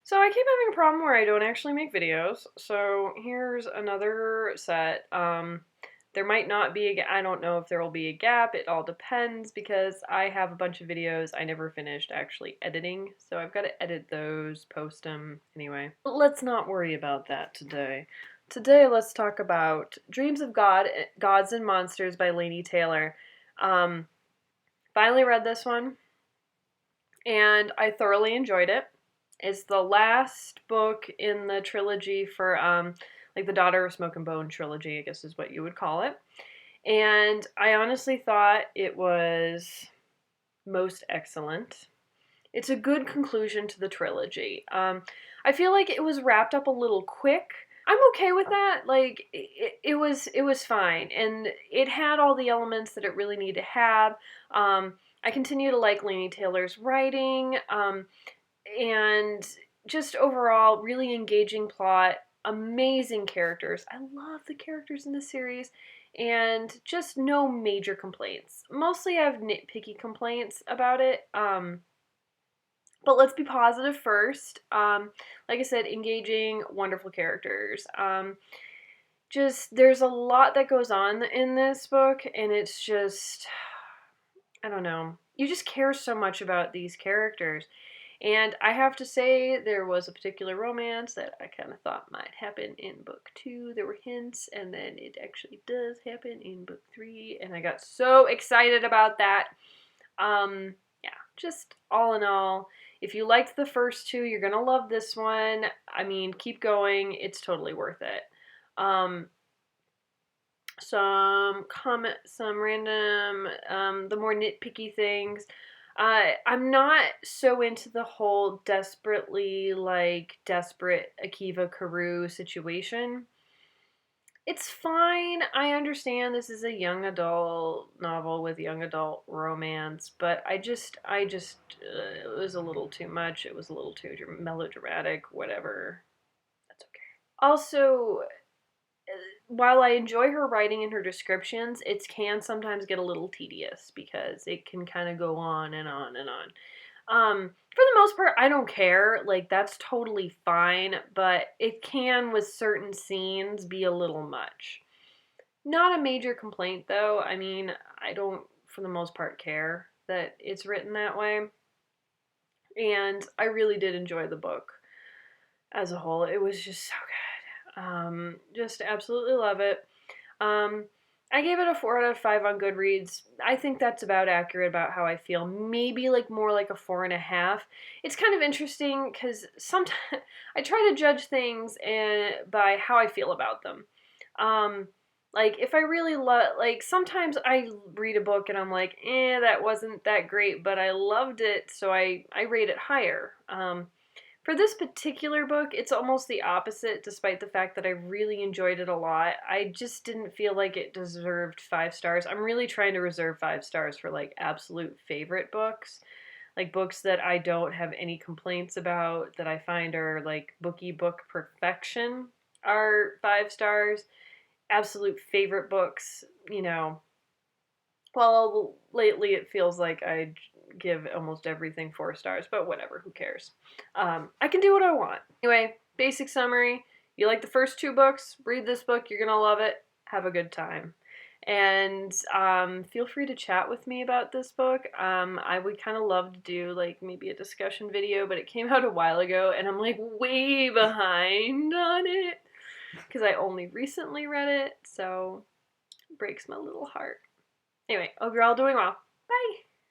So I keep having a problem where I don't actually make videos. So here's another set. There might not be I don't know if there will be a gap. It all depends because I have a bunch of videos I never finished actually editing. So I've got to edit those, post them anyway. But let's not worry about that today. Today let's talk about Dreams of Gods and Monsters by Laini Taylor. Um, Finally read this one and I thoroughly enjoyed it. It's the last book in the trilogy for like the Daughter of Smoke and Bone trilogy, I guess is what you would call it. And I honestly thought it was most excellent. It's a good conclusion to the trilogy. I feel like it was wrapped up a little quick. I'm okay with that. Like it was fine, and it had all the elements that it really needed to have. I continue to like Laini Taylor's writing. And just overall, really engaging plot, amazing characters. I love the characters in the series, and just no major complaints. Mostly I have nitpicky complaints about it, but let's be positive first. Like I said, engaging, wonderful characters. Just, there's a lot that goes on in this book, and it's just, I don't know. You just care so much about these characters. And I have to say, there was a particular romance that I kind of thought might happen in book 2. There were hints, and then it actually does happen in book 3, and I got so excited about that. Yeah, just all in all, if you liked the first 2, you're gonna love this one. I mean, keep going. It's totally worth it. Some random, the more nitpicky things. I'm not so into the whole desperate Akiva Karu situation. It's fine. I understand this is a young adult novel with young adult romance, but it was a little too much. It was a little too melodramatic, whatever. That's okay. Also, while I enjoy her writing and her descriptions, it can sometimes get a little tedious because it can kind of go on and on and on. For the most part, I don't care. Like, that's totally fine, but it can, with certain scenes, be a little much. Not a major complaint, though. I mean, I don't, for the most part, care that it's written that way. And I really did enjoy the book as a whole. It was just so good. Just absolutely love it. I gave it a 4 out of 5 on Goodreads. I think that's about accurate about how I feel. Maybe like more like a 4.5. It's kind of interesting because sometimes I try to judge things by how I feel about them. Like if I really love, like sometimes I read a book and I'm like, that wasn't that great, but I loved it, so I rate it higher. For this particular book, it's almost the opposite, despite the fact that I really enjoyed it a lot. I just didn't feel like it deserved 5 stars. I'm really trying to reserve 5 stars for, like, absolute favorite books. Like, books that I don't have any complaints about, that I find are, like, bookie book perfection are 5 stars. Absolute favorite books, well, lately it feels like I give almost everything 4 stars, but whatever, who cares? I can do what I want. Anyway, basic summary. You like the first 2 books, read this book, you're gonna love it, have a good time. And feel free to chat with me about this book. I would kind of love to do like maybe a discussion video, but it came out a while ago and I'm like way behind on it because I only recently read it, so it breaks my little heart. Anyway, hope you're all doing well.